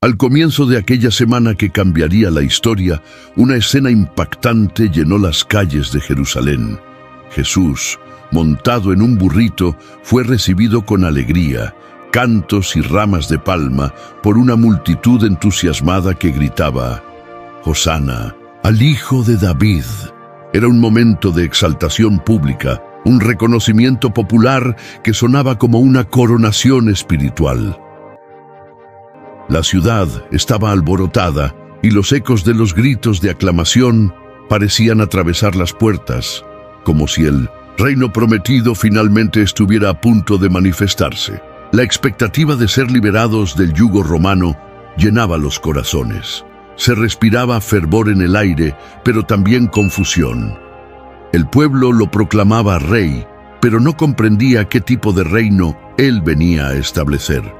Al comienzo de aquella semana que cambiaría la historia, una escena impactante llenó las calles de Jerusalén. Jesús, montado en un burrito, fue recibido con alegría, cantos y ramas de palma por una multitud entusiasmada que gritaba: «Hosana, al Hijo de David». Era un momento de exaltación pública, un reconocimiento popular que sonaba como una coronación espiritual. La ciudad estaba alborotada y los ecos de los gritos de aclamación parecían atravesar las puertas, como si el reino prometido finalmente estuviera a punto de manifestarse. La expectativa de ser liberados del yugo romano llenaba los corazones. Se respiraba fervor en el aire, pero también confusión. El pueblo lo proclamaba rey, pero no comprendía qué tipo de reino él venía a establecer.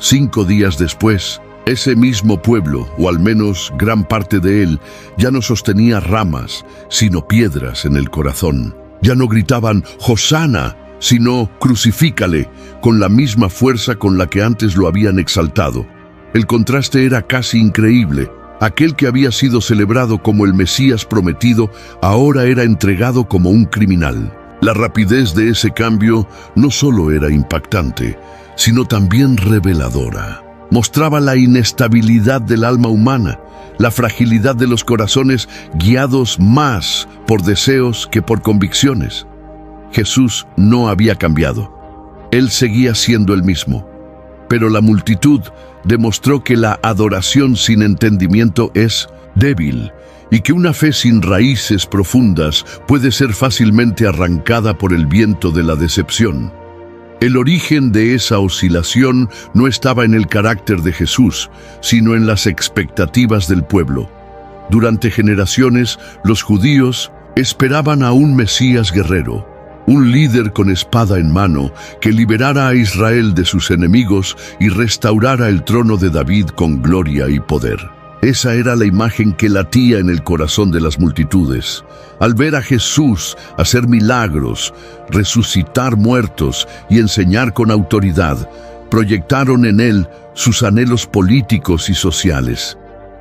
5 días después, ese mismo pueblo, o al menos gran parte de él, ya no sostenía ramas, sino piedras en el corazón. Ya no gritaban «Hosana», sino «Crucifícale», con la misma fuerza con la que antes lo habían exaltado. El contraste era casi increíble. Aquel que había sido celebrado como el Mesías prometido, ahora era entregado como un criminal. La rapidez de ese cambio no solo era impactante, sino también reveladora. Mostraba la inestabilidad del alma humana, la fragilidad de los corazones guiados más por deseos que por convicciones. Jesús no había cambiado. Él seguía siendo el mismo. Pero la multitud demostró que la adoración sin entendimiento es débil y que una fe sin raíces profundas puede ser fácilmente arrancada por el viento de la decepción. El origen de esa oscilación no estaba en el carácter de Jesús, sino en las expectativas del pueblo. Durante generaciones, los judíos esperaban a un Mesías guerrero, un líder con espada en mano que liberara a Israel de sus enemigos y restaurara el trono de David con gloria y poder. Esa era la imagen que latía en el corazón de las multitudes. Al ver a Jesús hacer milagros, resucitar muertos y enseñar con autoridad, proyectaron en él sus anhelos políticos y sociales.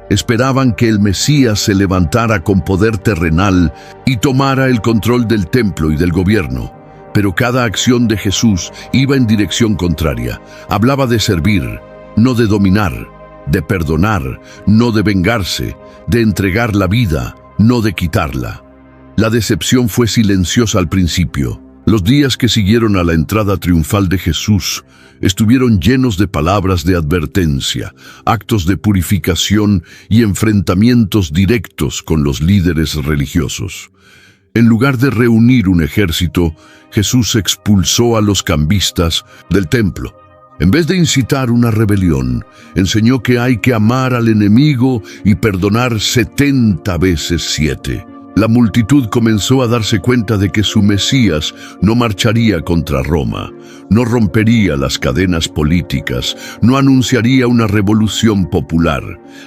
Esperaban que el Mesías se levantara con poder terrenal y tomara el control del templo y del gobierno. Pero cada acción de Jesús iba en dirección contraria. Hablaba de servir, no de dominar, de perdonar, no de vengarse, de entregar la vida, no de quitarla. La decepción fue silenciosa al principio. Los días que siguieron a la entrada triunfal de Jesús estuvieron llenos de palabras de advertencia, actos de purificación y enfrentamientos directos con los líderes religiosos. En lugar de reunir un ejército, Jesús expulsó a los cambistas del templo. En vez de incitar una rebelión, enseñó que hay que amar al enemigo y perdonar 70 veces 7. La multitud comenzó a darse cuenta de que su Mesías no marcharía contra Roma, no rompería las cadenas políticas, no anunciaría una revolución popular.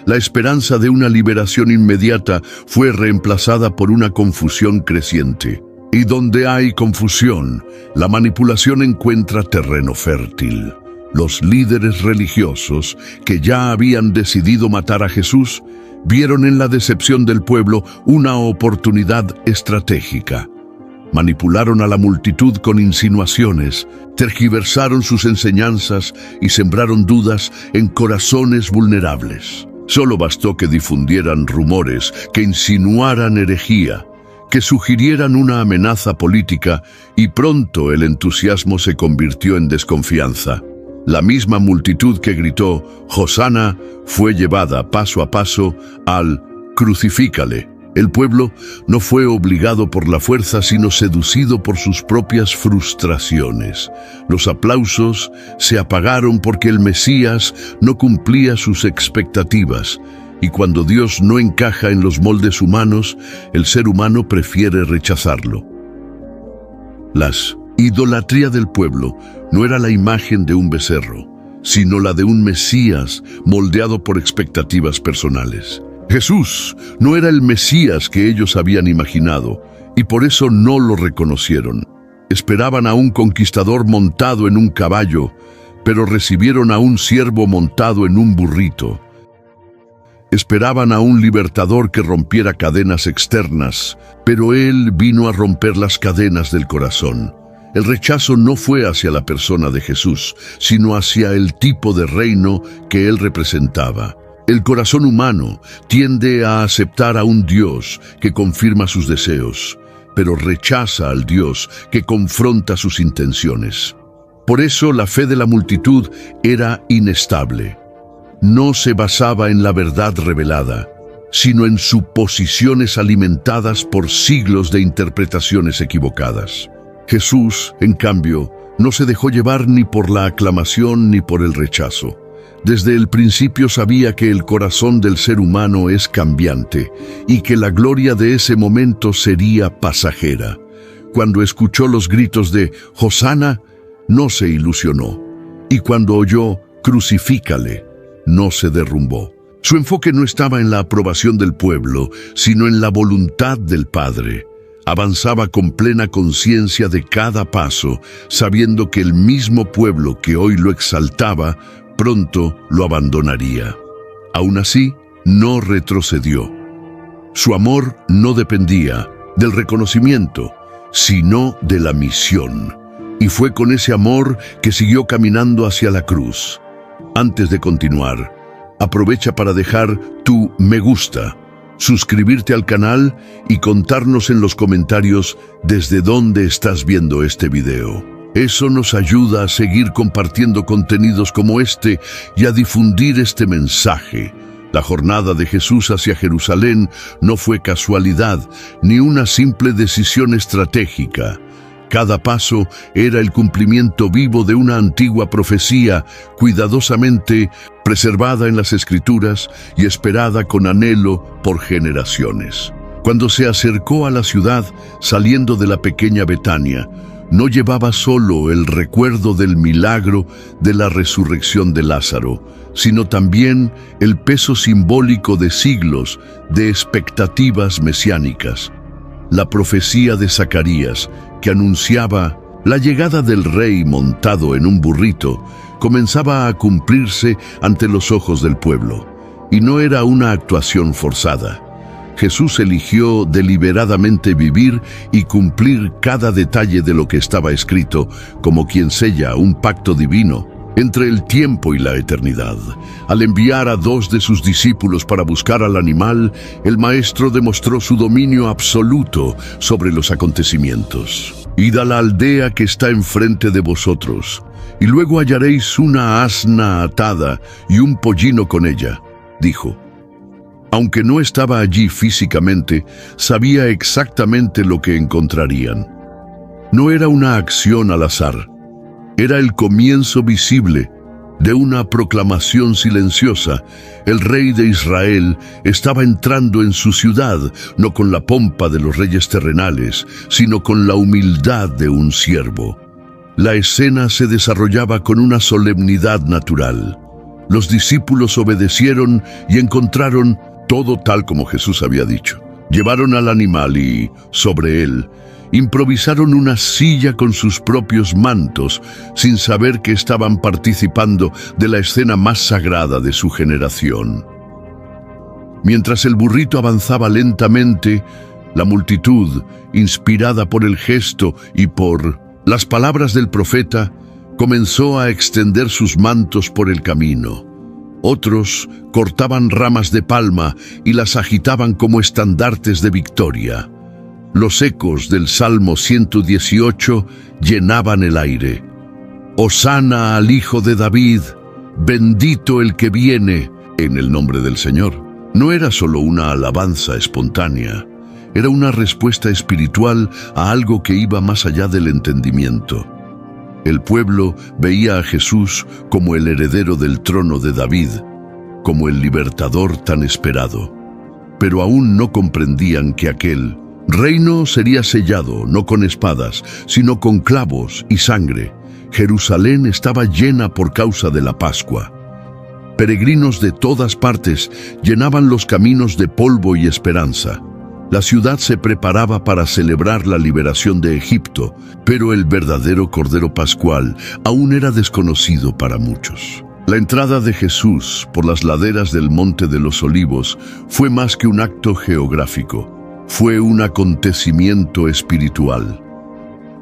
La esperanza de una liberación inmediata fue reemplazada por una confusión creciente. Y donde hay confusión, la manipulación encuentra terreno fértil. Los líderes religiosos, que ya habían decidido matar a Jesús, vieron en la decepción del pueblo una oportunidad estratégica. Manipularon a la multitud con insinuaciones, tergiversaron sus enseñanzas y sembraron dudas en corazones vulnerables. Solo bastó que difundieran rumores, que insinuaran herejía, que sugirieran una amenaza política, y pronto el entusiasmo se convirtió en desconfianza. La misma multitud que gritó «Hosana» fue llevada paso a paso al «Crucifícale». El pueblo no fue obligado por la fuerza, sino seducido por sus propias frustraciones. Los aplausos se apagaron porque el Mesías no cumplía sus expectativas. Y cuando Dios no encaja en los moldes humanos, el ser humano prefiere rechazarlo. La idolatría del pueblo no era la imagen de un becerro, sino la de un Mesías moldeado por expectativas personales. Jesús no era el Mesías que ellos habían imaginado, y por eso no lo reconocieron. Esperaban a un conquistador montado en un caballo, pero recibieron a un siervo montado en un burrito. Esperaban a un libertador que rompiera cadenas externas, pero él vino a romper las cadenas del corazón. El rechazo no fue hacia la persona de Jesús, sino hacia el tipo de reino que él representaba. El corazón humano tiende a aceptar a un Dios que confirma sus deseos, pero rechaza al Dios que confronta sus intenciones. Por eso la fe de la multitud era inestable. No se basaba en la verdad revelada, sino en suposiciones alimentadas por siglos de interpretaciones equivocadas. Jesús, en cambio, no se dejó llevar ni por la aclamación ni por el rechazo. Desde el principio sabía que el corazón del ser humano es cambiante y que la gloria de ese momento sería pasajera. Cuando escuchó los gritos de «Hosana», no se ilusionó, y cuando oyó «Crucifícale», no se derrumbó. Su enfoque no estaba en la aprobación del pueblo, sino en la voluntad del Padre. Avanzaba con plena conciencia de cada paso, sabiendo que el mismo pueblo que hoy lo exaltaba, pronto lo abandonaría. Aún así, no retrocedió. Su amor no dependía del reconocimiento, sino de la misión. Y fue con ese amor que siguió caminando hacia la cruz. Antes de continuar, aprovecha para dejar tu me gusta, suscribirte al canal y contarnos en los comentarios desde dónde estás viendo este video. Eso nos ayuda a seguir compartiendo contenidos como este y a difundir este mensaje. La jornada de Jesús hacia Jerusalén no fue casualidad ni una simple decisión estratégica. Cada paso era el cumplimiento vivo de una antigua profecía, cuidadosamente preservada en las Escrituras y esperada con anhelo por generaciones. Cuando se acercó a la ciudad, saliendo de la pequeña Betania, no llevaba solo el recuerdo del milagro de la resurrección de Lázaro, sino también el peso simbólico de siglos de expectativas mesiánicas. La profecía de Zacarías, que anunciaba la llegada del rey montado en un burrito, comenzaba a cumplirse ante los ojos del pueblo, y no era una actuación forzada. Jesús eligió deliberadamente vivir y cumplir cada detalle de lo que estaba escrito, como quien sella un pacto divino entre el tiempo y la eternidad. Al enviar a 2 de sus discípulos para buscar al animal, el Maestro demostró su dominio absoluto sobre los acontecimientos. «Id a la aldea que está enfrente de vosotros, y luego hallaréis una asna atada y un pollino con ella», dijo. Aunque no estaba allí físicamente, sabía exactamente lo que encontrarían. No era una acción al azar. Era el comienzo visible de una proclamación silenciosa. El rey de Israel estaba entrando en su ciudad, no con la pompa de los reyes terrenales, sino con la humildad de un siervo. La escena se desarrollaba con una solemnidad natural. Los discípulos obedecieron y encontraron todo tal como Jesús había dicho. Llevaron al animal y, sobre él, improvisaron una silla con sus propios mantos, sin saber que estaban participando de la escena más sagrada de su generación. Mientras el burrito avanzaba lentamente, la multitud, inspirada por el gesto y por las palabras del profeta, comenzó a extender sus mantos por el camino. Otros cortaban ramas de palma y las agitaban como estandartes de victoria. Los ecos del Salmo 118 llenaban el aire. «Hosana al Hijo de David, bendito el que viene en el nombre del Señor». No era solo una alabanza espontánea, era una respuesta espiritual a algo que iba más allá del entendimiento. El pueblo veía a Jesús como el heredero del trono de David, como el libertador tan esperado. Pero aún no comprendían que aquel reino sería sellado no con espadas, sino con clavos y sangre. Jerusalén estaba llena por causa de la Pascua. Peregrinos de todas partes llenaban los caminos de polvo y esperanza. La ciudad se preparaba para celebrar la liberación de Egipto, pero el verdadero Cordero Pascual aún era desconocido para muchos. La entrada de Jesús por las laderas del Monte de los Olivos fue más que un acto geográfico, fue un acontecimiento espiritual.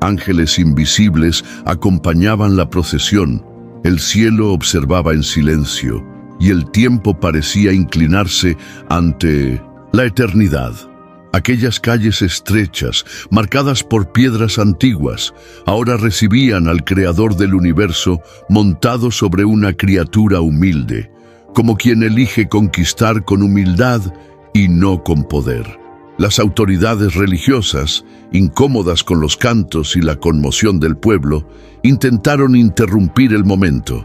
Ángeles invisibles acompañaban la procesión, el cielo observaba en silencio y el tiempo parecía inclinarse ante la eternidad. Aquellas calles estrechas, marcadas por piedras antiguas, ahora recibían al Creador del universo montado sobre una criatura humilde, como quien elige conquistar con humildad y no con poder. Las autoridades religiosas, incómodas con los cantos y la conmoción del pueblo, intentaron interrumpir el momento.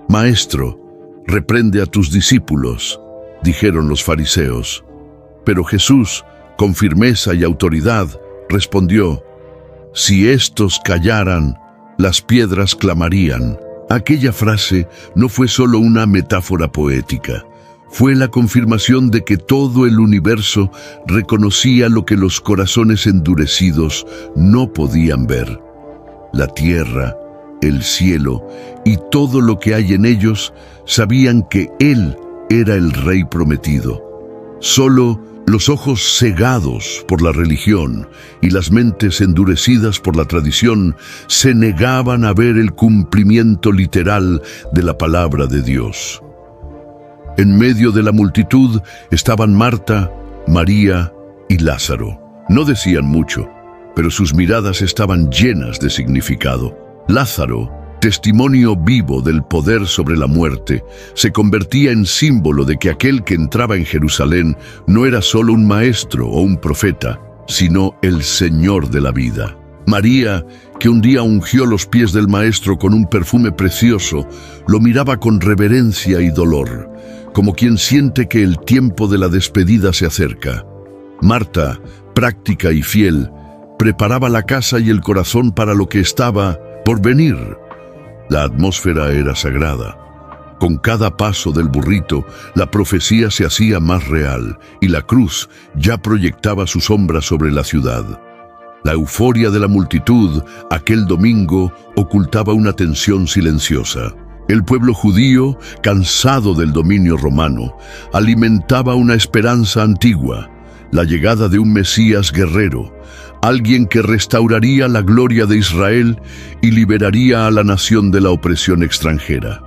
«Maestro, reprende a tus discípulos», dijeron los fariseos. Pero Jesús, con firmeza y autoridad, respondió: «Si estos callaran, las piedras clamarían». Aquella frase no fue solo una metáfora poética, fue la confirmación de que todo el universo reconocía lo que los corazones endurecidos no podían ver. La tierra, el cielo y todo lo que hay en ellos sabían que Él era el Rey prometido. Solo los ojos cegados por la religión y las mentes endurecidas por la tradición se negaban a ver el cumplimiento literal de la palabra de Dios. En medio de la multitud estaban Marta, María y Lázaro. No decían mucho, pero sus miradas estaban llenas de significado. Lázaro, testimonio vivo del poder sobre la muerte, se convertía en símbolo de que aquel que entraba en Jerusalén no era solo un maestro o un profeta, sino el Señor de la vida. María, que un día ungió los pies del Maestro con un perfume precioso, lo miraba con reverencia y dolor, como quien siente que el tiempo de la despedida se acerca. Marta, práctica y fiel, preparaba la casa y el corazón para lo que estaba por venir. La atmósfera era sagrada. Con cada paso del burrito, la profecía se hacía más real y la cruz ya proyectaba su sombra sobre la ciudad. La euforia de la multitud aquel domingo ocultaba una tensión silenciosa. El pueblo judío, cansado del dominio romano, alimentaba una esperanza antigua, la llegada de un Mesías guerrero, alguien que restauraría la gloria de Israel y liberaría a la nación de la opresión extranjera.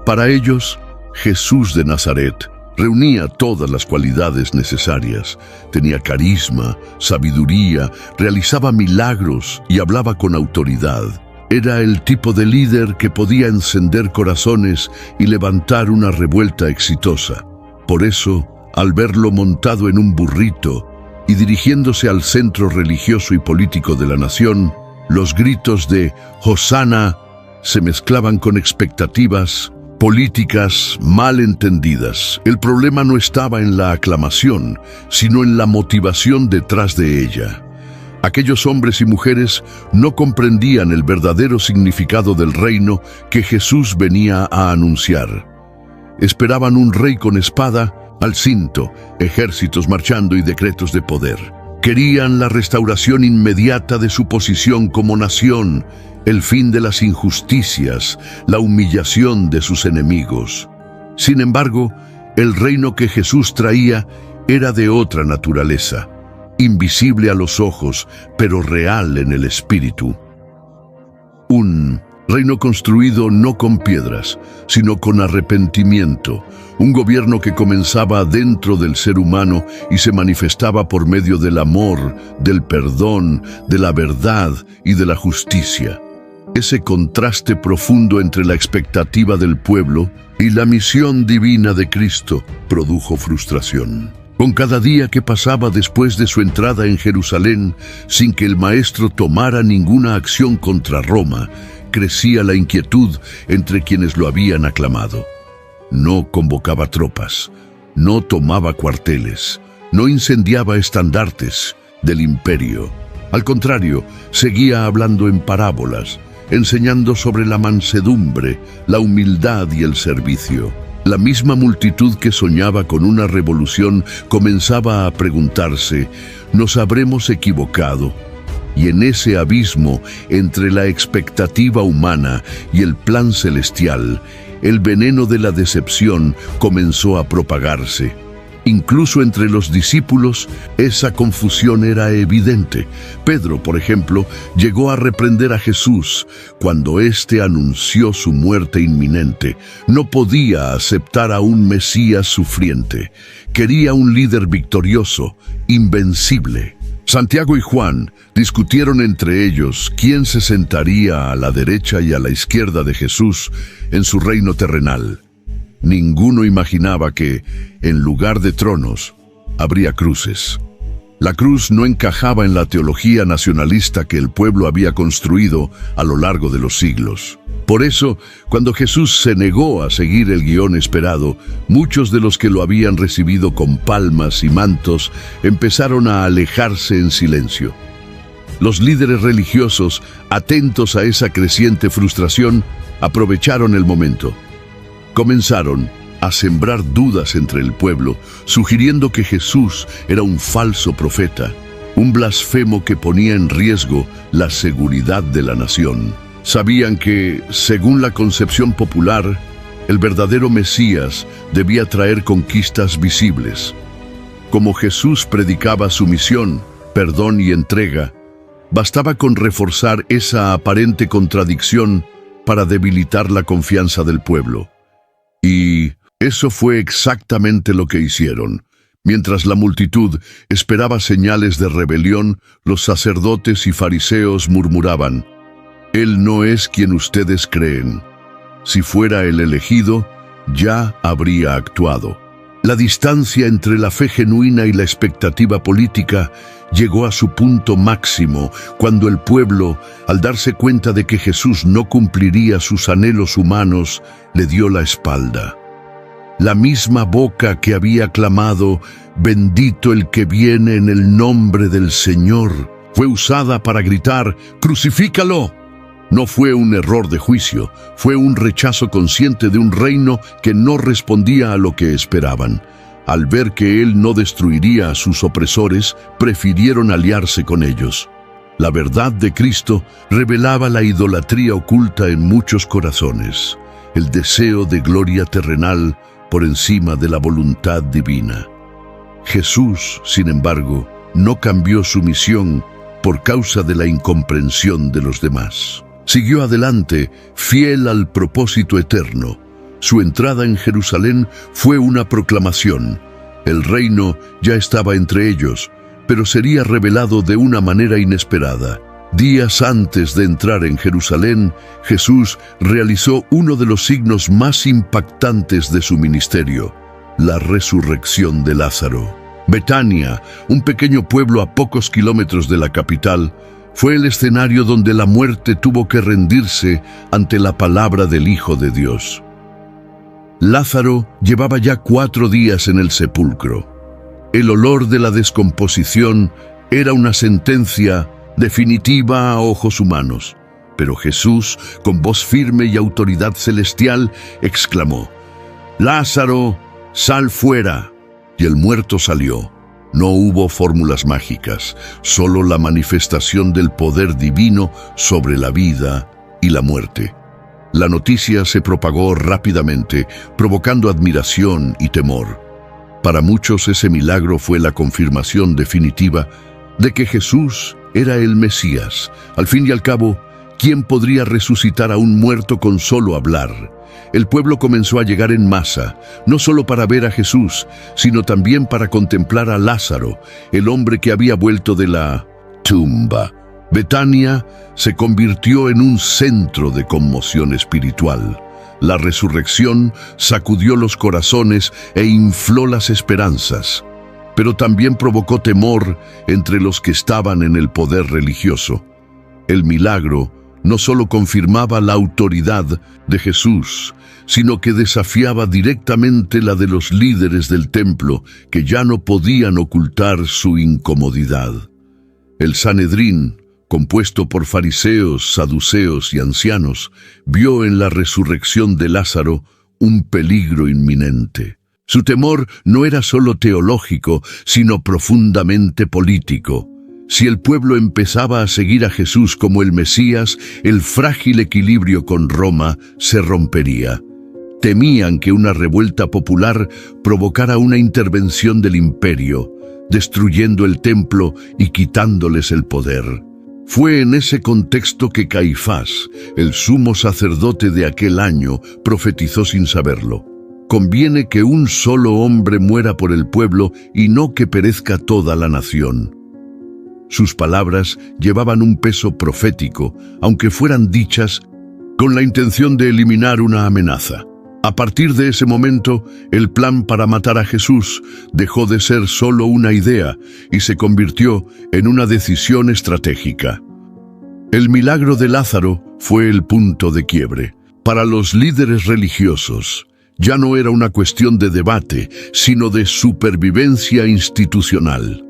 Para ellos, Jesús de Nazaret reunía todas las cualidades necesarias. Tenía carisma, sabiduría, realizaba milagros y hablaba con autoridad. Era el tipo de líder que podía encender corazones y levantar una revuelta exitosa. Por eso, al verlo montado en un burrito y dirigiéndose al centro religioso y político de la nación, los gritos de «Hosana» se mezclaban con expectativas políticas mal entendidas. El problema no estaba en la aclamación, sino en la motivación detrás de ella. Aquellos hombres y mujeres no comprendían el verdadero significado del reino que Jesús venía a anunciar. Esperaban un rey con espada al cinto, ejércitos marchando y decretos de poder. Querían la restauración inmediata de su posición como nación, el fin de las injusticias, la humillación de sus enemigos. Sin embargo, el reino que Jesús traía era de otra naturaleza, invisible a los ojos, pero real en el espíritu. Un reino construido no con piedras, sino con arrepentimiento, un gobierno que comenzaba dentro del ser humano y se manifestaba por medio del amor, del perdón, de la verdad y de la justicia. Ese contraste profundo entre la expectativa del pueblo y la misión divina de Cristo produjo frustración. Con cada día que pasaba después de su entrada en Jerusalén, sin que el Maestro tomara ninguna acción contra Roma, crecía la inquietud entre quienes lo habían aclamado. No convocaba tropas, no tomaba cuarteles, no incendiaba estandartes del imperio. Al contrario, seguía hablando en parábolas, enseñando sobre la mansedumbre, la humildad y el servicio. La misma multitud que soñaba con una revolución comenzaba a preguntarse, ¿nos habremos equivocado? Y en ese abismo entre la expectativa humana y el plan celestial, el veneno de la decepción comenzó a propagarse. Incluso entre los discípulos, esa confusión era evidente. Pedro, por ejemplo, llegó a reprender a Jesús cuando éste anunció su muerte inminente. No podía aceptar a un Mesías sufriente. Quería un líder victorioso, invencible. Santiago y Juan discutieron entre ellos quién se sentaría a la derecha y a la izquierda de Jesús en su reino terrenal. Ninguno imaginaba que, en lugar de tronos, habría cruces. La cruz no encajaba en la teología nacionalista que el pueblo había construido a lo largo de los siglos. Por eso, cuando Jesús se negó a seguir el guión esperado, muchos de los que lo habían recibido con palmas y mantos empezaron a alejarse en silencio. Los líderes religiosos, atentos a esa creciente frustración, aprovecharon el momento. Comenzaron a sembrar dudas entre el pueblo, sugiriendo que Jesús era un falso profeta, un blasfemo que ponía en riesgo la seguridad de la nación. Sabían que, según la concepción popular, el verdadero Mesías debía traer conquistas visibles. Como Jesús predicaba sumisión, perdón y entrega, bastaba con reforzar esa aparente contradicción para debilitar la confianza del pueblo. Y eso fue exactamente lo que hicieron. Mientras la multitud esperaba señales de rebelión, los sacerdotes y fariseos murmuraban, «Él no es quien ustedes creen. Si fuera el elegido, ya habría actuado». La distancia entre la fe genuina y la expectativa política llegó a su punto máximo cuando el pueblo, al darse cuenta de que Jesús no cumpliría sus anhelos humanos, le dio la espalda. La misma boca que había clamado, «Bendito el que viene en el nombre del Señor», fue usada para gritar, «¡Crucifícalo!». No fue un error de juicio, fue un rechazo consciente de un reino que no respondía a lo que esperaban. Al ver que él no destruiría a sus opresores, prefirieron aliarse con ellos. La verdad de Cristo revelaba la idolatría oculta en muchos corazones, el deseo de gloria terrenal por encima de la voluntad divina. Jesús, sin embargo, no cambió su misión por causa de la incomprensión de los demás. Siguió adelante, fiel al propósito eterno. Su entrada en Jerusalén fue una proclamación. El reino ya estaba entre ellos, pero sería revelado de una manera inesperada. Días antes de entrar en Jerusalén, Jesús realizó uno de los signos más impactantes de su ministerio, la resurrección de Lázaro. Betania, un pequeño pueblo a pocos kilómetros de la capital, fue el escenario donde la muerte tuvo que rendirse ante la palabra del Hijo de Dios. Lázaro llevaba ya 4 días en el sepulcro. El olor de la descomposición era una sentencia definitiva a ojos humanos. Pero Jesús, con voz firme y autoridad celestial, exclamó, «Lázaro, sal fuera». Y el muerto salió. No hubo fórmulas mágicas, solo la manifestación del poder divino sobre la vida y la muerte. La noticia se propagó rápidamente, provocando admiración y temor. Para muchos ese milagro fue la confirmación definitiva de que Jesús era el Mesías. Al fin y al cabo, ¿quién podría resucitar a un muerto con solo hablar? El pueblo comenzó a llegar en masa, no solo para ver a Jesús, sino también para contemplar a Lázaro, el hombre que había vuelto de la tumba. Betania se convirtió en un centro de conmoción espiritual. La resurrección sacudió los corazones e infló las esperanzas, pero también provocó temor entre los que estaban en el poder religioso. El milagro no solo confirmaba la autoridad de Jesús, sino que desafiaba directamente la de los líderes del templo, que ya no podían ocultar su incomodidad. El Sanedrín, compuesto por fariseos, saduceos y ancianos, vio en la resurrección de Lázaro un peligro inminente. Su temor no era solo teológico, sino profundamente político. Si el pueblo empezaba a seguir a Jesús como el Mesías, el frágil equilibrio con Roma se rompería. Temían que una revuelta popular provocara una intervención del imperio, destruyendo el templo y quitándoles el poder. Fue en ese contexto que Caifás, el sumo sacerdote de aquel año, profetizó sin saberlo: conviene que un solo hombre muera por el pueblo y no que perezca toda la nación. Sus palabras llevaban un peso profético, aunque fueran dichas con la intención de eliminar una amenaza. A partir de ese momento, el plan para matar a Jesús dejó de ser solo una idea y se convirtió en una decisión estratégica. El milagro de Lázaro fue el punto de quiebre. Para los líderes religiosos, ya no era una cuestión de debate, sino de supervivencia institucional.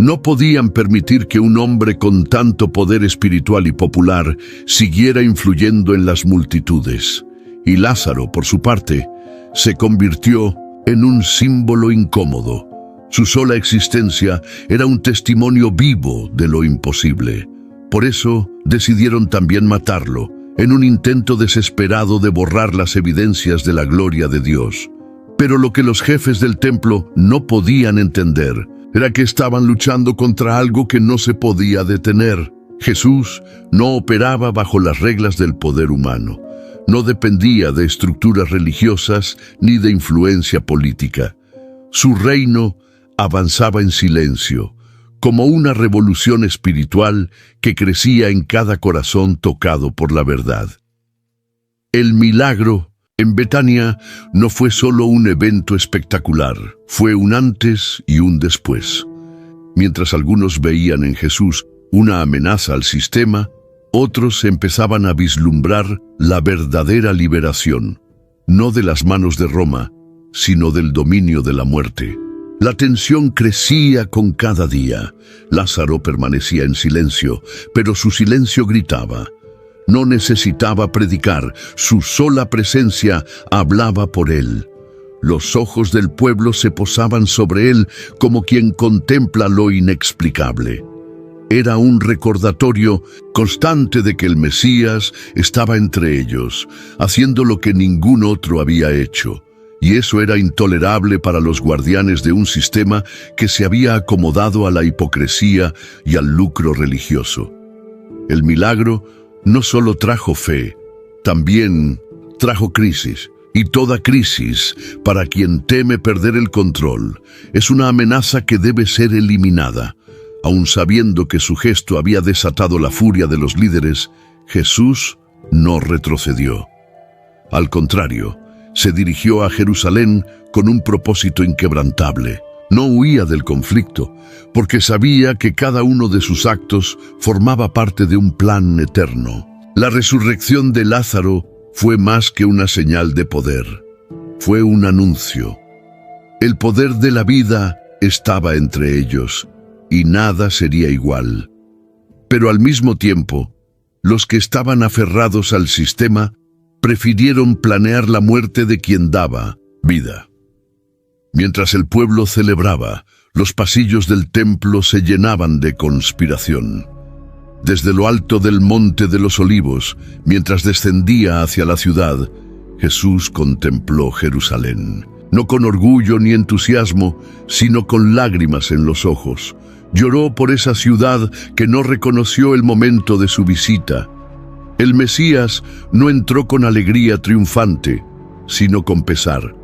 No podían permitir que un hombre con tanto poder espiritual y popular siguiera influyendo en las multitudes. Y Lázaro, por su parte, se convirtió en un símbolo incómodo. Su sola existencia era un testimonio vivo de lo imposible. Por eso decidieron también matarlo, en un intento desesperado de borrar las evidencias de la gloria de Dios. Pero lo que los jefes del templo no podían entender era que estaban luchando contra algo que no se podía detener. Jesús no operaba bajo las reglas del poder humano. No dependía de estructuras religiosas ni de influencia política. Su reino avanzaba en silencio, como una revolución espiritual que crecía en cada corazón tocado por la verdad. El milagro en Betania no fue solo un evento espectacular, fue un antes y un después. Mientras algunos veían en Jesús una amenaza al sistema, otros empezaban a vislumbrar la verdadera liberación, no de las manos de Roma, sino del dominio de la muerte. La tensión crecía con cada día. Lázaro permanecía en silencio, pero su silencio gritaba. No necesitaba predicar, su sola presencia hablaba por él. Los ojos del pueblo se posaban sobre él como quien contempla lo inexplicable. Era un recordatorio constante de que el Mesías estaba entre ellos, haciendo lo que ningún otro había hecho. Y eso era intolerable para los guardianes de un sistema que se había acomodado a la hipocresía y al lucro religioso. El milagro no solo trajo fe, también trajo crisis. Y toda crisis, para quien teme perder el control, es una amenaza que debe ser eliminada. Aun sabiendo que su gesto había desatado la furia de los líderes, Jesús no retrocedió. Al contrario, se dirigió a Jerusalén con un propósito inquebrantable. No huía del conflicto, porque sabía que cada uno de sus actos formaba parte de un plan eterno. La resurrección de Lázaro fue más que una señal de poder. Fue un anuncio. El poder de la vida estaba entre ellos, y nada sería igual. Pero al mismo tiempo, los que estaban aferrados al sistema prefirieron planear la muerte de quien daba vida. Mientras el pueblo celebraba, los pasillos del templo se llenaban de conspiración. Desde lo alto del Monte de los Olivos, mientras descendía hacia la ciudad, Jesús contempló Jerusalén. No con orgullo ni entusiasmo, sino con lágrimas en los ojos. Lloró por esa ciudad que no reconoció el momento de su visita. El Mesías no entró con alegría triunfante, sino con pesar.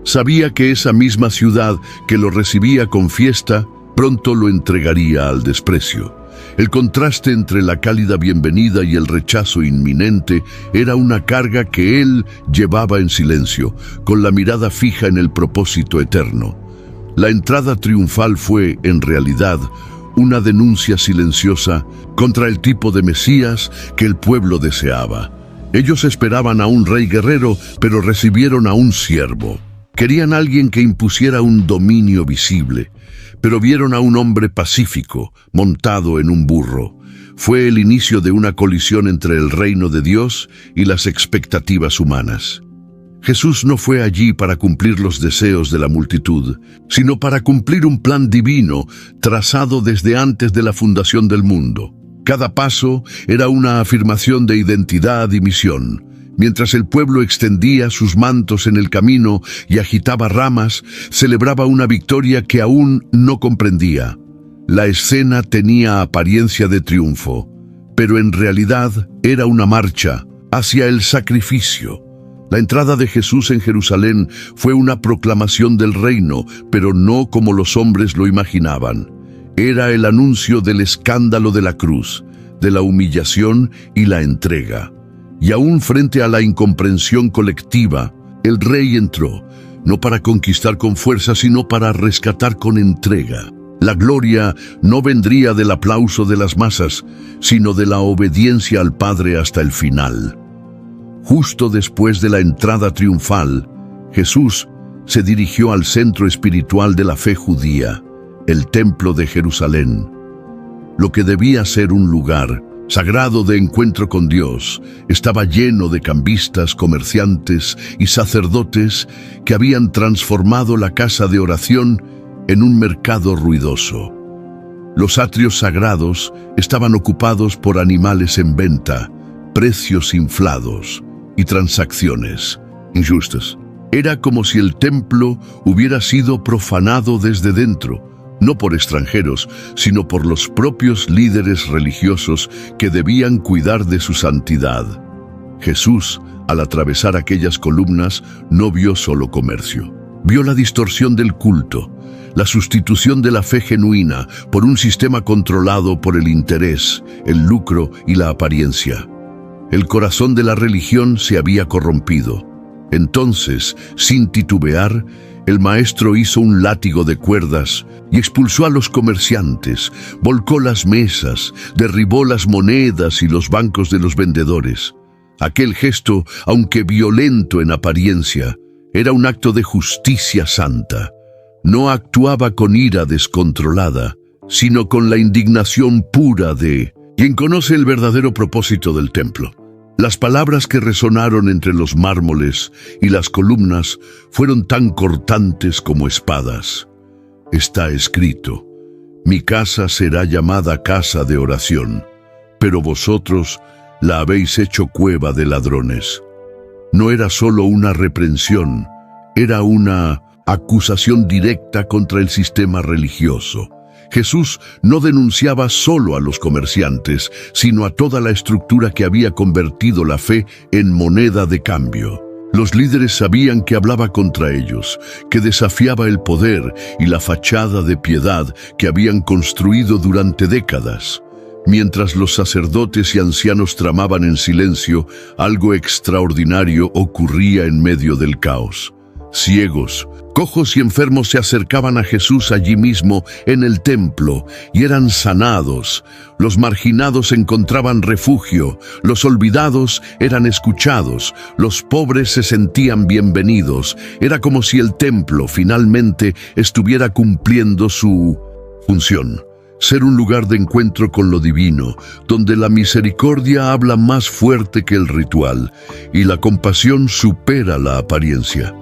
Sabía que esa misma ciudad que lo recibía con fiesta, pronto lo entregaría al desprecio. El contraste entre la cálida bienvenida y el rechazo inminente era una carga que él llevaba en silencio, con la mirada fija en el propósito eterno. La entrada triunfal fue, en realidad, una denuncia silenciosa contra el tipo de Mesías que el pueblo deseaba. Ellos esperaban a un rey guerrero, pero recibieron a un siervo. Querían a alguien que impusiera un dominio visible, pero vieron a un hombre pacífico, montado en un burro. Fue el inicio de una colisión entre el reino de Dios y las expectativas humanas. Jesús no fue allí para cumplir los deseos de la multitud, sino para cumplir un plan divino trazado desde antes de la fundación del mundo. Cada paso era una afirmación de identidad y misión. Mientras el pueblo extendía sus mantos en el camino y agitaba ramas, celebraba una victoria que aún no comprendía. La escena tenía apariencia de triunfo, pero en realidad era una marcha hacia el sacrificio. La entrada de Jesús en Jerusalén fue una proclamación del reino, pero no como los hombres lo imaginaban. Era el anuncio del escándalo de la cruz, de la humillación y la entrega. Y aún frente a la incomprensión colectiva, el rey entró, no para conquistar con fuerza, sino para rescatar con entrega. La gloria no vendría del aplauso de las masas, sino de la obediencia al Padre hasta el final. Justo después de la entrada triunfal, Jesús se dirigió al centro espiritual de la fe judía, el Templo de Jerusalén. Lo que debía ser un lugar sagrado de encuentro con Dios, estaba lleno de cambistas, comerciantes y sacerdotes que habían transformado la casa de oración en un mercado ruidoso. Los atrios sagrados estaban ocupados por animales en venta, precios inflados y transacciones injustas. Era como si el templo hubiera sido profanado desde dentro, no por extranjeros, sino por los propios líderes religiosos que debían cuidar de su santidad. Jesús, al atravesar aquellas columnas, no vio solo comercio. Vio la distorsión del culto, la sustitución de la fe genuina por un sistema controlado por el interés, el lucro y la apariencia. El corazón de la religión se había corrompido. Entonces, sin titubear, el maestro hizo un látigo de cuerdas y expulsó a los comerciantes, volcó las mesas, derribó las monedas y los bancos de los vendedores. Aquel gesto, aunque violento en apariencia, era un acto de justicia santa. No actuaba con ira descontrolada, sino con la indignación pura de quien conoce el verdadero propósito del templo. Las palabras que resonaron entre los mármoles y las columnas fueron tan cortantes como espadas. Está escrito: mi casa será llamada casa de oración, pero vosotros la habéis hecho cueva de ladrones. No era solo una reprensión, era una acusación directa contra el sistema religioso. Jesús no denunciaba solo a los comerciantes, sino a toda la estructura que había convertido la fe en moneda de cambio. Los líderes sabían que hablaba contra ellos, que desafiaba el poder y la fachada de piedad que habían construido durante décadas. Mientras los sacerdotes y ancianos tramaban en silencio, algo extraordinario ocurría en medio del caos. Ciegos, cojos y enfermos se acercaban a Jesús allí mismo en el templo y eran sanados. Los marginados encontraban refugio, los olvidados eran escuchados, los pobres se sentían bienvenidos. Era como si el templo finalmente estuviera cumpliendo su función: ser un lugar de encuentro con lo divino, donde la misericordia habla más fuerte que el ritual y la compasión supera la apariencia.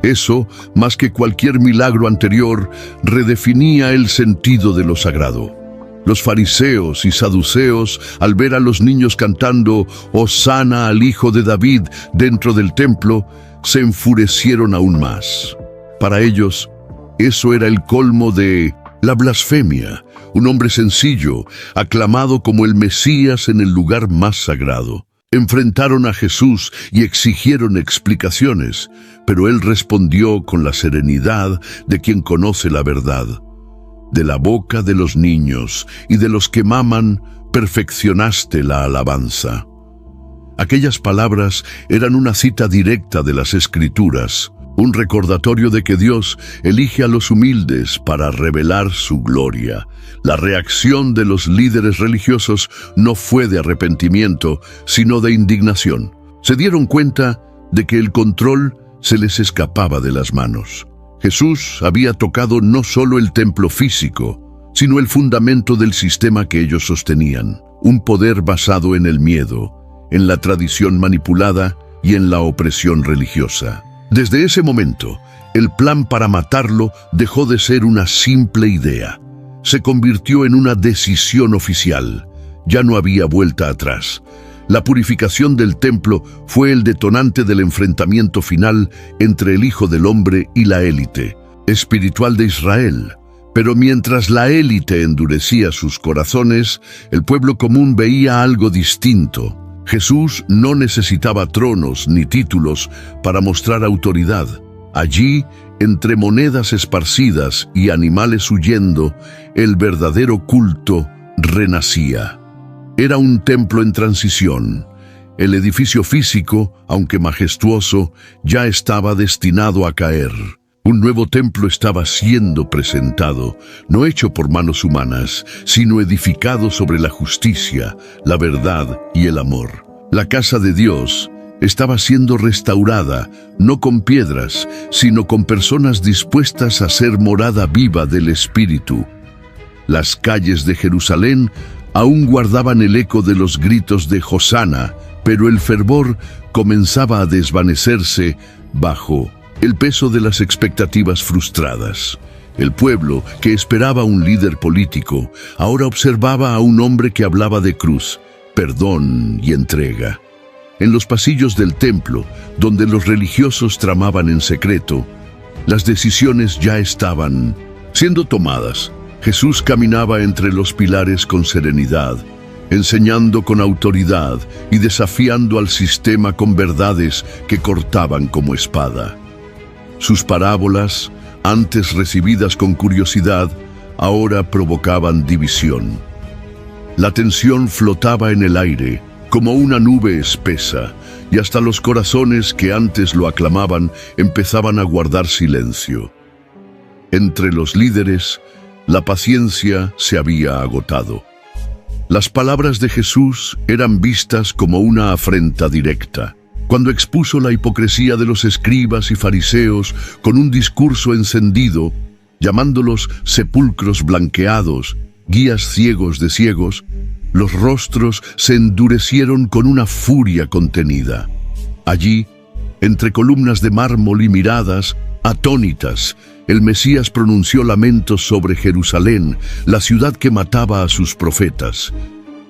Eso, más que cualquier milagro anterior, redefinía el sentido de lo sagrado. Los fariseos y saduceos, al ver a los niños cantando «Hosana al Hijo de David» dentro del templo, se enfurecieron aún más. Para ellos, eso era el colmo de la blasfemia. Un hombre sencillo, aclamado como el Mesías en el lugar más sagrado. Enfrentaron a Jesús y exigieron explicaciones, pero él respondió con la serenidad de quien conoce la verdad. De la boca de los niños y de los que maman, perfeccionaste la alabanza. Aquellas palabras eran una cita directa de las Escrituras, un recordatorio de que Dios elige a los humildes para revelar su gloria. La reacción de los líderes religiosos no fue de arrepentimiento, sino de indignación. Se dieron cuenta de que el control se les escapaba de las manos. Jesús había tocado no solo el templo físico, sino el fundamento del sistema que ellos sostenían, un poder basado en el miedo, en la tradición manipulada y en la opresión religiosa. Desde ese momento, el plan para matarlo dejó de ser una simple idea. Se convirtió en una decisión oficial. Ya no había vuelta atrás. La purificación del templo fue el detonante del enfrentamiento final entre el Hijo del Hombre y la élite espiritual de Israel. Pero mientras la élite endurecía sus corazones, el pueblo común veía algo distinto. Jesús no necesitaba tronos ni títulos para mostrar autoridad. Allí, entre monedas esparcidas y animales huyendo, el verdadero culto renacía. Era un templo en transición. El edificio físico, aunque majestuoso, ya estaba destinado a caer. Un nuevo templo estaba siendo presentado, no hecho por manos humanas, sino edificado sobre la justicia, la verdad y el amor. La casa de Dios estaba siendo restaurada, no con piedras, sino con personas dispuestas a ser morada viva del Espíritu. Las calles de Jerusalén aún guardaban el eco de los gritos de Hosana, pero el fervor comenzaba a desvanecerse bajo el peso de las expectativas frustradas. El pueblo, que esperaba un líder político, ahora observaba a un hombre que hablaba de cruz, perdón y entrega. En los pasillos del templo, donde los religiosos tramaban en secreto, las decisiones ya estaban siendo tomadas. Jesús caminaba entre los pilares con serenidad, enseñando con autoridad y desafiando al sistema con verdades que cortaban como espada. Sus parábolas, antes recibidas con curiosidad, ahora provocaban división. La tensión flotaba en el aire, como una nube espesa, y hasta los corazones que antes lo aclamaban empezaban a guardar silencio. Entre los líderes, la paciencia se había agotado. Las palabras de Jesús eran vistas como una afrenta directa. Cuando expuso la hipocresía de los escribas y fariseos con un discurso encendido, llamándolos sepulcros blanqueados, guías ciegos de ciegos, los rostros se endurecieron con una furia contenida. Allí, entre columnas de mármol y miradas atónitas, el Mesías pronunció lamentos sobre Jerusalén, la ciudad que mataba a sus profetas.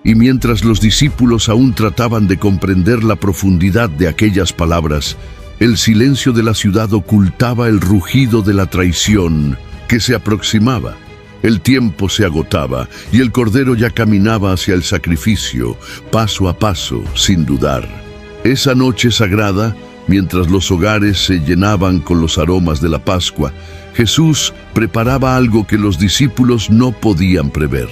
Y mientras los discípulos aún trataban de comprender la profundidad de aquellas palabras, el silencio de la ciudad ocultaba el rugido de la traición que se aproximaba. El tiempo se agotaba y el Cordero ya caminaba hacia el sacrificio, paso a paso, sin dudar. Esa noche sagrada, mientras los hogares se llenaban con los aromas de la Pascua, Jesús preparaba algo que los discípulos no podían prever.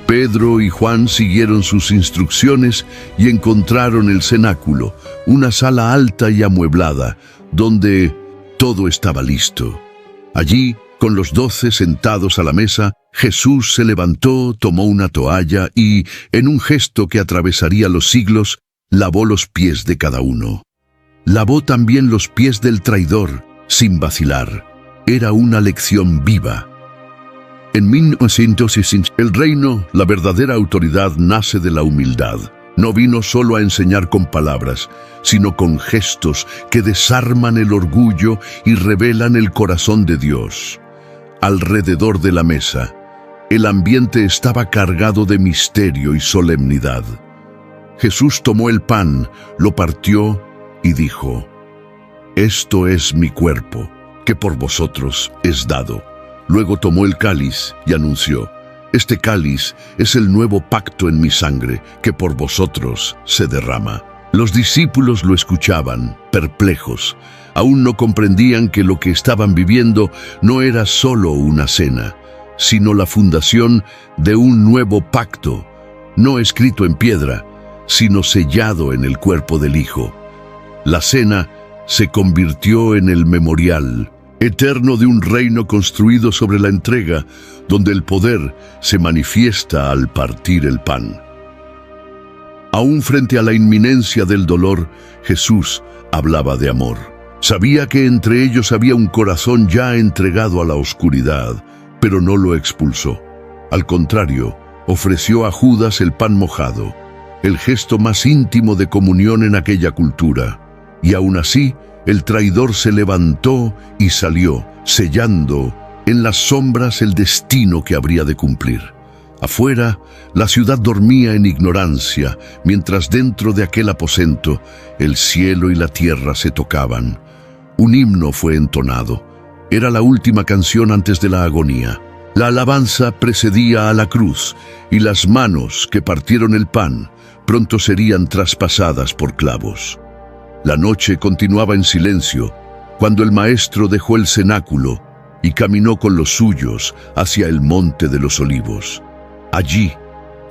Pedro y Juan siguieron sus instrucciones y encontraron el cenáculo, una sala alta y amueblada, donde todo estaba listo. Allí, con los 12 sentados a la mesa, Jesús se levantó, tomó una toalla y, en un gesto que atravesaría los siglos, lavó los pies de cada uno. Lavó también los pies del traidor, sin vacilar. Era una lección viva. En 1960, el reino, la verdadera autoridad, nace de la humildad. No vino solo a enseñar con palabras, sino con gestos que desarman el orgullo y revelan el corazón de Dios. Alrededor de la mesa, el ambiente estaba cargado de misterio y solemnidad. Jesús tomó el pan, lo partió y dijo: «Esto es mi cuerpo, que por vosotros es dado». Luego tomó el cáliz y anunció: «Este cáliz es el nuevo pacto en mi sangre, que por vosotros se derrama». Los discípulos lo escuchaban, perplejos. Aún no comprendían que lo que estaban viviendo no era solo una cena, sino la fundación de un nuevo pacto, no escrito en piedra, sino sellado en el cuerpo del Hijo. La cena se convirtió en el memorial eterno de un reino construido sobre la entrega, donde el poder se manifiesta al partir el pan. Aún frente a la inminencia del dolor, Jesús hablaba de amor. Sabía que entre ellos había un corazón ya entregado a la oscuridad, pero no lo expulsó. Al contrario, ofreció a Judas el pan mojado, el gesto más íntimo de comunión en aquella cultura. Y aún así, el traidor se levantó y salió, sellando en las sombras el destino que habría de cumplir. Afuera, la ciudad dormía en ignorancia, mientras dentro de aquel aposento el cielo y la tierra se tocaban. Un himno fue entonado. Era la última canción antes de la agonía. La alabanza precedía a la cruz, y las manos que partieron el pan pronto serían traspasadas por clavos. La noche continuaba en silencio, cuando el maestro dejó el cenáculo y caminó con los suyos hacia el monte de los olivos. Allí,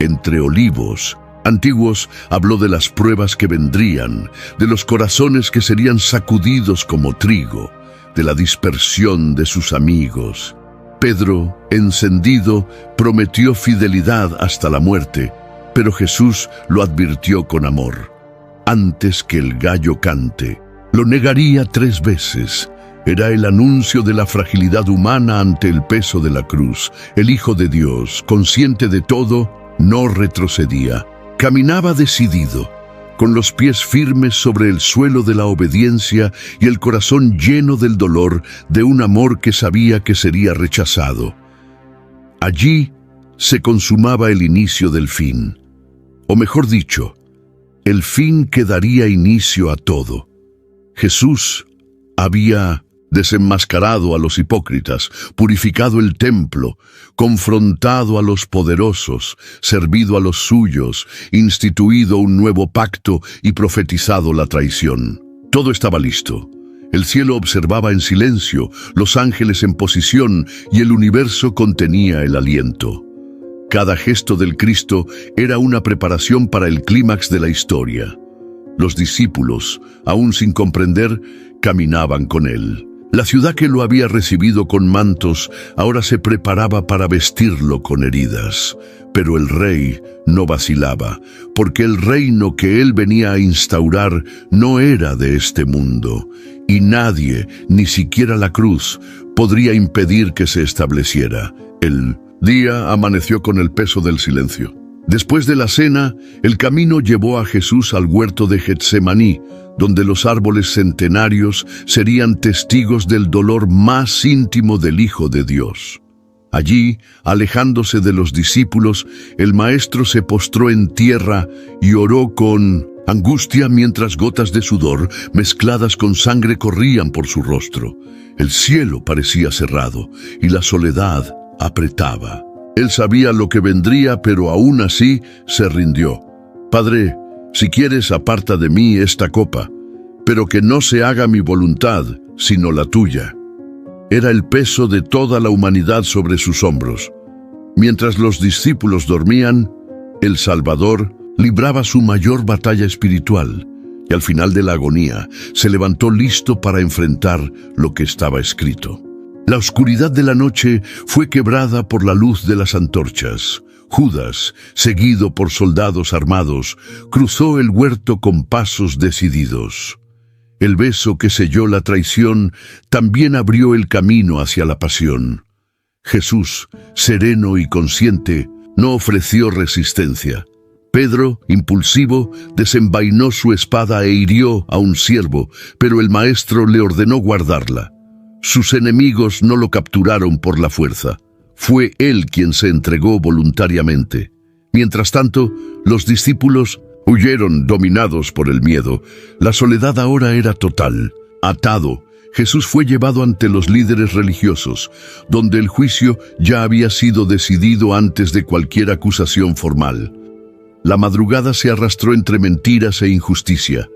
entre olivos antiguos, habló de las pruebas que vendrían, de los corazones que serían sacudidos como trigo, de la dispersión de sus amigos. Pedro, encendido, prometió fidelidad hasta la muerte, pero Jesús lo advirtió con amor. Antes que el gallo cante, lo negaría 3 veces. Era el anuncio de la fragilidad humana ante el peso de la cruz. El Hijo de Dios, consciente de todo, no retrocedía. Caminaba decidido, con los pies firmes sobre el suelo de la obediencia y el corazón lleno del dolor de un amor que sabía que sería rechazado. Allí se consumaba el inicio del fin, o mejor dicho, el fin que daría inicio a todo. Jesús había desenmascarado a los hipócritas, purificado el templo, confrontado a los poderosos, servido a los suyos, instituido un nuevo pacto y profetizado la traición. Todo estaba listo. El cielo observaba en silencio, los ángeles en posición y el universo contenía el aliento. Cada gesto del Cristo era una preparación para el clímax de la historia. Los discípulos, aún sin comprender, caminaban con él. La ciudad que lo había recibido con mantos ahora se preparaba para vestirlo con heridas. Pero el rey no vacilaba, porque el reino que él venía a instaurar no era de este mundo, y nadie, ni siquiera la cruz, podría impedir que se estableciera. El día amaneció con el peso del silencio. Después de la cena, el camino llevó a Jesús al huerto de Getsemaní, donde los árboles centenarios serían testigos del dolor más íntimo del Hijo de Dios. Allí, alejándose de los discípulos, el Maestro se postró en tierra y oró con angustia mientras gotas de sudor mezcladas con sangre corrían por su rostro. El cielo parecía cerrado y la soledad apretaba. Él sabía lo que vendría, pero aún así se rindió. Padre, si quieres, aparta de mí esta copa, pero que no se haga mi voluntad, sino la tuya. Era el peso de toda la humanidad sobre sus hombros. Mientras los discípulos dormían, el Salvador libraba su mayor batalla espiritual, y al final de la agonía se levantó listo para enfrentar lo que estaba escrito. La oscuridad de la noche fue quebrada por la luz de las antorchas. Judas, seguido por soldados armados, cruzó el huerto con pasos decididos. El beso que selló la traición también abrió el camino hacia la pasión. Jesús, sereno y consciente, no ofreció resistencia. Pedro, impulsivo, desenvainó su espada e hirió a un siervo, pero el Maestro le ordenó guardarla. Sus enemigos no lo capturaron por la fuerza. Fue él quien se entregó voluntariamente. Mientras tanto, los discípulos huyeron dominados por el miedo. La soledad ahora era total. Atado, Jesús fue llevado ante los líderes religiosos, donde el juicio ya había sido decidido antes de cualquier acusación formal. La madrugada se arrastró entre mentiras e injusticia.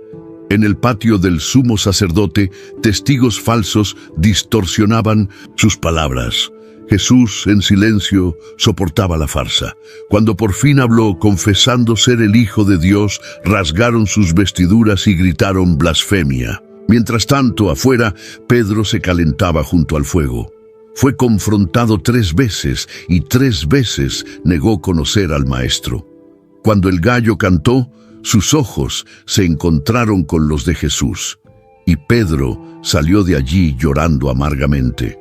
En el patio del sumo sacerdote, testigos falsos distorsionaban sus palabras. Jesús, en silencio, soportaba la farsa. Cuando por fin habló, confesando ser el Hijo de Dios, rasgaron sus vestiduras y gritaron blasfemia. Mientras tanto, afuera, Pedro se calentaba junto al fuego. Fue confrontado 3 veces y 3 veces negó conocer al Maestro. Cuando el gallo cantó, sus ojos se encontraron con los de Jesús, y Pedro salió de allí llorando amargamente.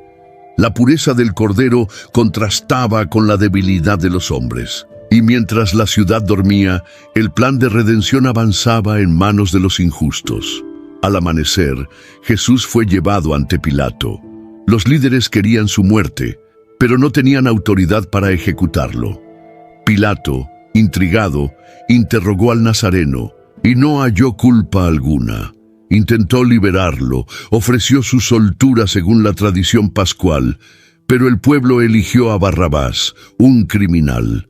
La pureza del Cordero contrastaba con la debilidad de los hombres, y mientras la ciudad dormía, el plan de redención avanzaba en manos de los injustos. Al amanecer, Jesús fue llevado ante Pilato. Los líderes querían su muerte, pero no tenían autoridad para ejecutarlo. Pilato, intrigado, interrogó al Nazareno y no halló culpa alguna. Intentó liberarlo, ofreció su soltura según la tradición pascual, pero el pueblo eligió a Barrabás, un criminal.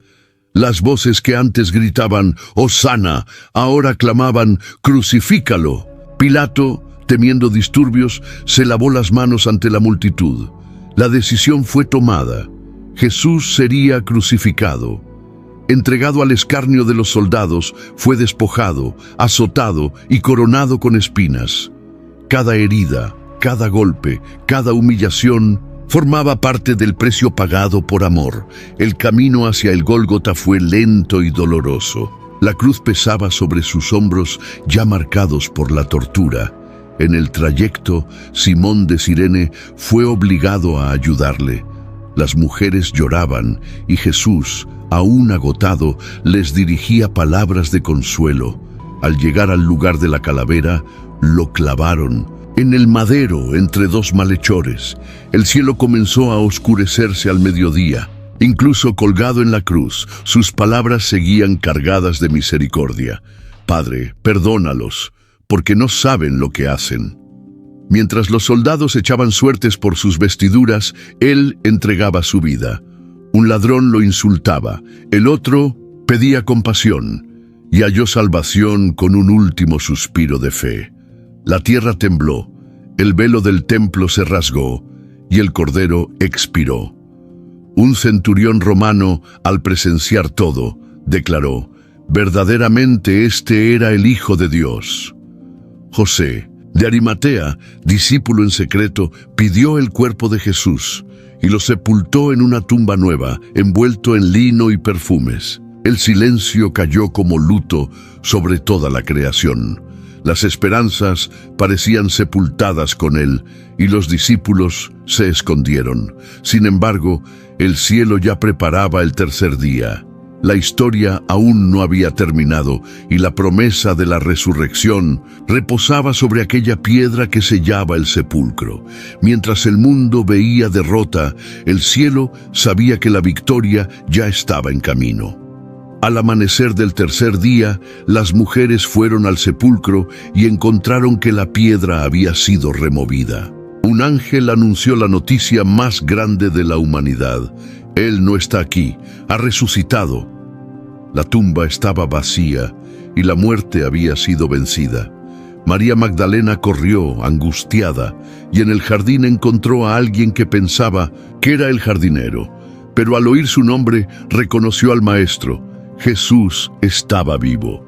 Las voces que antes gritaban «Hosana», ahora clamaban «Crucifícalo». Pilato, temiendo disturbios, se lavó las manos ante la multitud. La decisión fue tomada. Jesús sería crucificado. Entregado al escarnio de los soldados, fue despojado, azotado y coronado con espinas. Cada herida, cada golpe, cada humillación formaba parte del precio pagado por amor. El camino hacia el Gólgota fue lento y doloroso. La cruz pesaba sobre sus hombros ya marcados por la tortura. En el trayecto, Simón de Cirene fue obligado a ayudarle. Las mujeres lloraban y Jesús, aún agotado, les dirigía palabras de consuelo. Al llegar al lugar de la calavera, lo clavaron en el madero entre dos malhechores. El cielo comenzó a oscurecerse al mediodía. Incluso colgado en la cruz, sus palabras seguían cargadas de misericordia. «Padre, perdónalos, porque no saben lo que hacen». Mientras los soldados echaban suertes por sus vestiduras, él entregaba su vida. Un ladrón lo insultaba, el otro pedía compasión y halló salvación con un último suspiro de fe. La tierra tembló, el velo del templo se rasgó y el Cordero expiró. Un centurión romano, al presenciar todo, declaró: «Verdaderamente este era el Hijo de Dios». José, de Arimatea, discípulo en secreto, pidió el cuerpo de Jesús y lo sepultó en una tumba nueva, envuelto en lino y perfumes. El silencio cayó como luto sobre toda la creación. Las esperanzas parecían sepultadas con él y los discípulos se escondieron. Sin embargo, el cielo ya preparaba el tercer día. La historia aún no había terminado y la promesa de la resurrección reposaba sobre aquella piedra que sellaba el sepulcro. Mientras el mundo veía derrota, el cielo sabía que la victoria ya estaba en camino. Al amanecer del tercer día, las mujeres fueron al sepulcro y encontraron que la piedra había sido removida. Un ángel anunció la noticia más grande de la humanidad: Él no está aquí, ha resucitado. La tumba estaba vacía y la muerte había sido vencida. María Magdalena corrió, angustiada, y en el jardín encontró a alguien que pensaba que era el jardinero, pero al oír su nombre reconoció al Maestro. Jesús estaba vivo.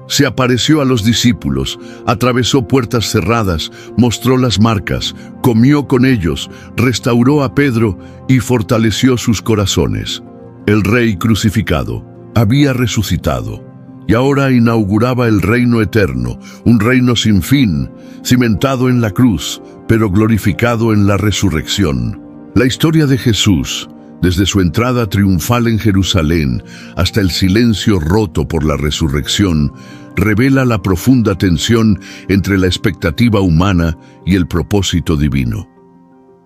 Se apareció a los discípulos, atravesó puertas cerradas, mostró las marcas, comió con ellos, restauró a Pedro y fortaleció sus corazones. El Rey crucificado había resucitado y ahora inauguraba el reino eterno, un reino sin fin, cimentado en la cruz, pero glorificado en la resurrección. La historia de Jesús, desde su entrada triunfal en Jerusalén hasta el silencio roto por la resurrección, revela la profunda tensión entre la expectativa humana y el propósito divino.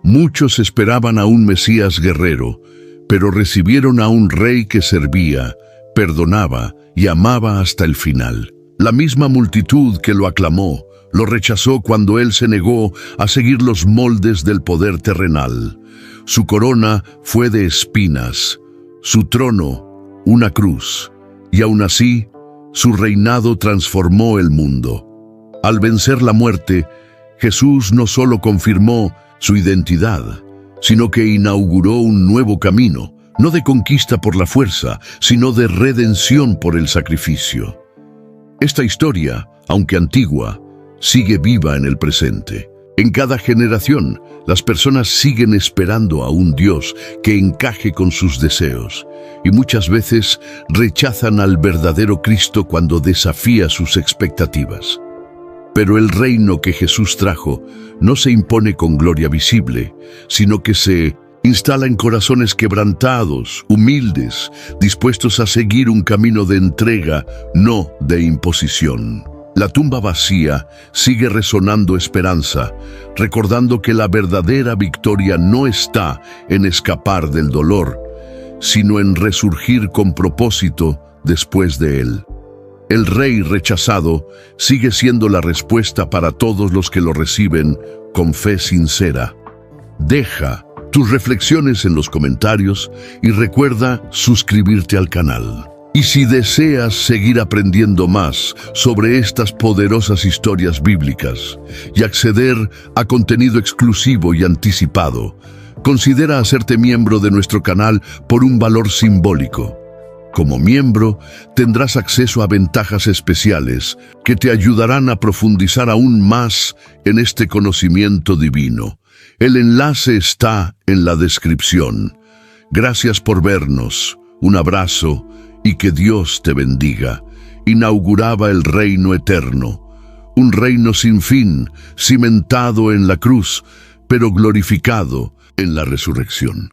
Muchos esperaban a un Mesías guerrero, pero recibieron a un rey que servía, perdonaba y amaba hasta el final. La misma multitud que lo aclamó, lo rechazó cuando él se negó a seguir los moldes del poder terrenal. Su corona fue de espinas, su trono una cruz, y aún así, su reinado transformó el mundo. Al vencer la muerte, Jesús no solo confirmó su identidad, sino que inauguró un nuevo camino, no de conquista por la fuerza, sino de redención por el sacrificio. Esta historia, aunque antigua, sigue viva en el presente. En cada generación, las personas siguen esperando a un Dios que encaje con sus deseos, y muchas veces rechazan al verdadero Cristo cuando desafía sus expectativas. Pero el reino que Jesús trajo no se impone con gloria visible, sino que se instala en corazones quebrantados, humildes, dispuestos a seguir un camino de entrega, no de imposición. La tumba vacía sigue resonando esperanza, recordando que la verdadera victoria no está en escapar del dolor, sino en resurgir con propósito después de él. El Rey rechazado sigue siendo la respuesta para todos los que lo reciben con fe sincera. Deja tus reflexiones en los comentarios y recuerda suscribirte al canal. Y si deseas seguir aprendiendo más sobre estas poderosas historias bíblicas y acceder a contenido exclusivo y anticipado, considera hacerte miembro de nuestro canal por un valor simbólico. Como miembro, tendrás acceso a ventajas especiales que te ayudarán a profundizar aún más en este conocimiento divino. El enlace está en la descripción. Gracias por vernos. Un abrazo y que Dios te bendiga. Inauguraba el reino eterno, un reino sin fin, cimentado en la cruz, pero glorificado en la resurrección.